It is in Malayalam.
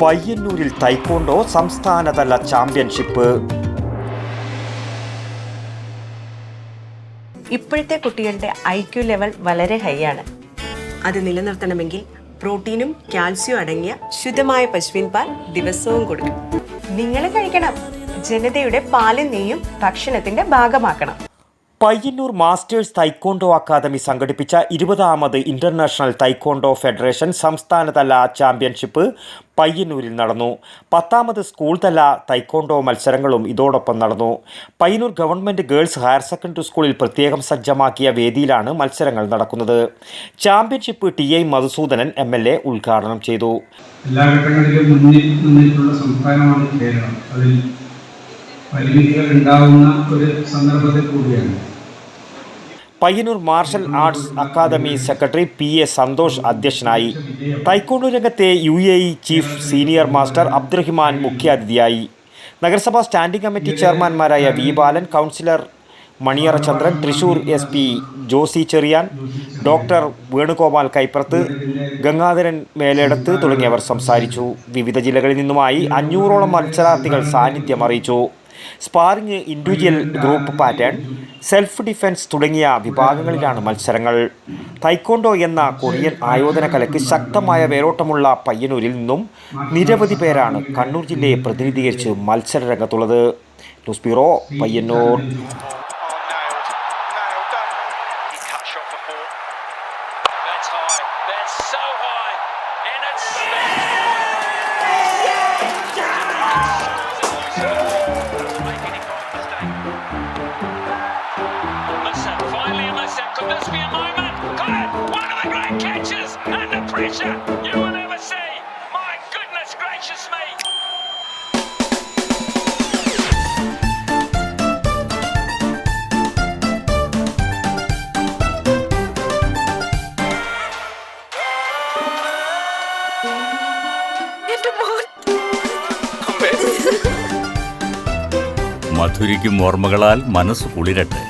പയ്യന്നൂരിൽ തൈക്കോണ്ടോ സംസ്ഥാനതല ചാമ്പ്യൻഷിപ്പ്. ഇപ്പോഴത്തെ കുട്ടികളുടെ IQ ലെവൽ വളരെ ഹൈ ആണ്. അത് നിലനിർത്തണമെങ്കിൽ പ്രോട്ടീനും കാൽസ്യവും അടങ്ങിയ ശുദ്ധമായ പശുവിൻ പാൽ ദിവസവും കൊടുക്കും. നിങ്ങൾ കഴിക്കണം. ജനതയുടെ പാലും നെയ്യും ഭക്ഷണത്തിന്റെ ഭാഗമാക്കണം. പയ്യന്നൂർ മാസ്റ്റേഴ്സ് തൈക്കോണ്ടോ അക്കാദമി സംഘടിപ്പിച്ച 20ാമത് ഇന്റർനാഷണൽ തൈക്കോണ്ടോ ഫെഡറേഷൻ സംസ്ഥാനതല ചാമ്പ്യൻഷിപ്പ് പയ്യന്നൂരിൽ നടന്നു. 10ാമത് സ്കൂൾ തല തൈക്കോണ്ടോ മത്സരങ്ങളും ഇതോടൊപ്പം നടന്നു. Payyanur government girls higher secondary സ്കൂളിൽ പ്രത്യേകം സജ്ജമാക്കിയ വേദിയിലാണ് മത്സരങ്ങൾ നടക്കുന്നത്. ചാമ്പ്യൻഷിപ്പ് TI മധുസൂദനൻ MLA ഉദ്ഘാടനം ചെയ്തു. എല്ലാ ഘട്ടങ്ങളിലും മുന്നിൽ നിന്നിട്ടുള്ള സംസ്ഥാനമാണ് കേരളം. അതിൽ പരിമിതികൾ ഉണ്ടാവുന്ന ഒരു സന്ദർഭത്തിൽ കൂടിയാണ്. Payyanur martial arts academy secretary PA Santhosh അധ്യക്ഷനായി. തൈക്കോണ്ടോ രംഗത്തെ UAE chief senior master Abdurahiman മുഖ്യാതിഥിയായി. നഗരസഭാ സ്റ്റാൻഡിംഗ് കമ്മിറ്റി ചെയർമാൻമാരായ V Balan, councillor Maniyara Chandran, Thrissur SP Josy Cherian, doctor Venugopal Kaippurath, Gangadharan Meledath തുടങ്ങിയവർ സംസാരിച്ചു. വിവിധ ജില്ലകളിൽ നിന്നുമായി 500ഓളം മത്സരാർത്ഥികൾ സാന്നിധ്യം അറിയിച്ചു. Sparring, individual, group pattern, self defence തുടങ്ങിയ വിഭാഗങ്ങളിലാണ് മത്സരങ്ങൾ. തൈക്കോണ്ടോ എന്ന കൊറിയൻ ആയോധന കലയ്ക്ക് ശക്തമായ വേരോട്ടമുള്ള പയ്യന്നൂരിൽ നിന്നും നിരവധി പേരാണ് കണ്ണൂർ ജില്ലയെ പ്രതിനിധീകരിച്ച് മത്സരരംഗത്തുള്ളത്. News bureau, Payyanur. Could this be a moment? Got it! One of the great catches! And the pressure you will never see! My goodness gracious me! മധുരിക്കും ഓർമ്മകളാൽ മനസ്സ് കുളിരട്ടെ.